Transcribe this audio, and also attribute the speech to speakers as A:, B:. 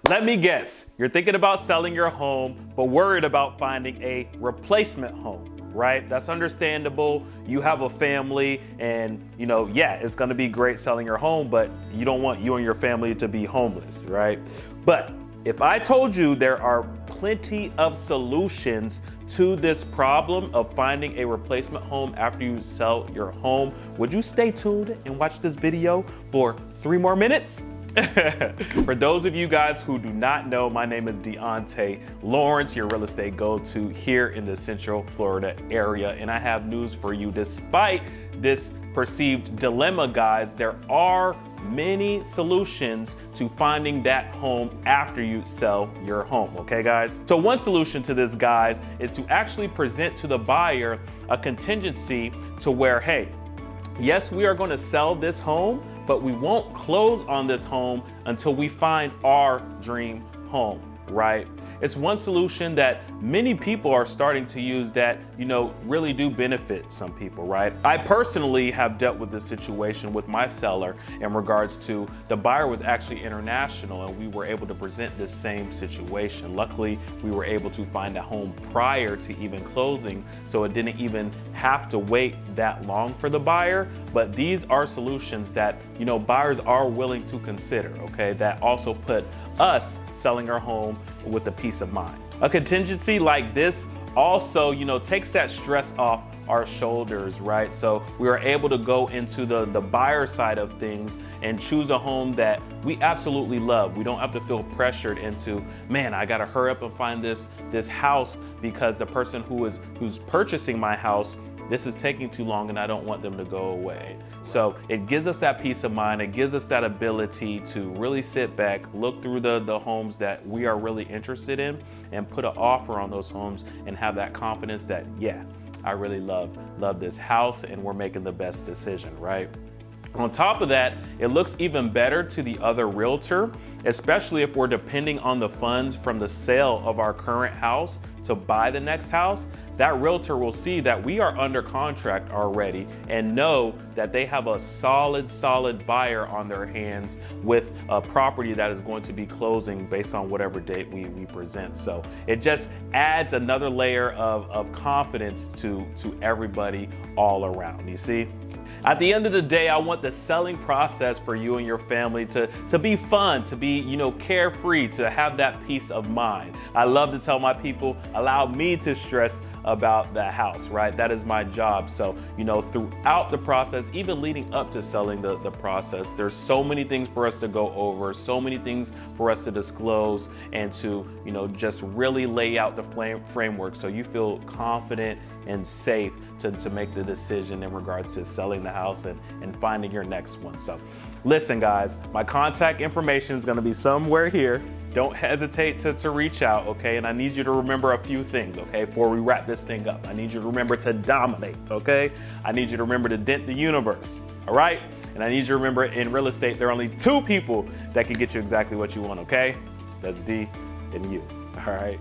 A: Let me guess, you're thinking about selling your home, but worried about finding a replacement home, right? That's understandable. You have a family and, yeah, it's gonna be great selling your home, but you don't want you and your family to be homeless, right? But if I told you there are plenty of solutions to this problem of finding a replacement home after you sell your home, would you stay tuned and watch this video for 3 more minutes? For those of you guys who do not know, my name is Diante Lawrence, your real estate go-to here in the Central Florida area. And I have news for you. Despite this perceived dilemma, guys, there are many solutions to finding that home after you sell your home, okay guys? So one solution to this, guys, is to actually present to the buyer a contingency to where, hey, yes, we are going to sell this home, but we won't close on this home until we find our dream home, right? It's one solution that many people are starting to use that, really do benefit some people, right? I personally have dealt with this situation with my seller in regards to the buyer was actually international and we were able to present this same situation. Luckily, we were able to find a home prior to even closing, so it didn't even have to wait that long for the buyer. But these are solutions that, buyers are willing to consider, okay? That also put us selling our home with a peace of mind. A contingency like this also, takes that stress off our shoulders, right? So we are able to go into the buyer side of things and choose a home that we absolutely love. We don't have to feel pressured into, man, I gotta hurry up and find this house because the person who's purchasing my house, this is taking too long and I don't want them to go away. So it gives us that peace of mind. It gives us that ability to really sit back, look through the homes that we are really interested in and put an offer on those homes and have that confidence that, yeah, I really love this house and we're making the best decision, right? On top of that, it looks even better to the other realtor, especially if we're depending on the funds from the sale of our current house to buy the next house. That realtor will see that we are under contract already and know that they have a solid buyer on their hands with a property that is going to be closing based on whatever date we present. So it just adds another layer of confidence to everybody all around, you see? At the end of the day, I want the selling process for you and your family to be fun, to be, carefree, to have that peace of mind. I love to tell my people, allow me to stress about the house, right? That is my job. So, throughout the process, even leading up to selling the process, there's so many things for us to go over, so many things for us to disclose and to, just really lay out the framework so you feel confident and safe to make the decision in regards to selling the house and finding your next one. So listen, guys, my contact information is going to be somewhere here. Don't hesitate to reach out, okay? And I need you to remember a few things, okay, before we wrap this thing up. I need you to remember to dominate, okay? I need you to remember to dent the universe, all right? And I need you to remember in real estate, there are only 2 people that can get you exactly what you want, okay? That's D and you, all right?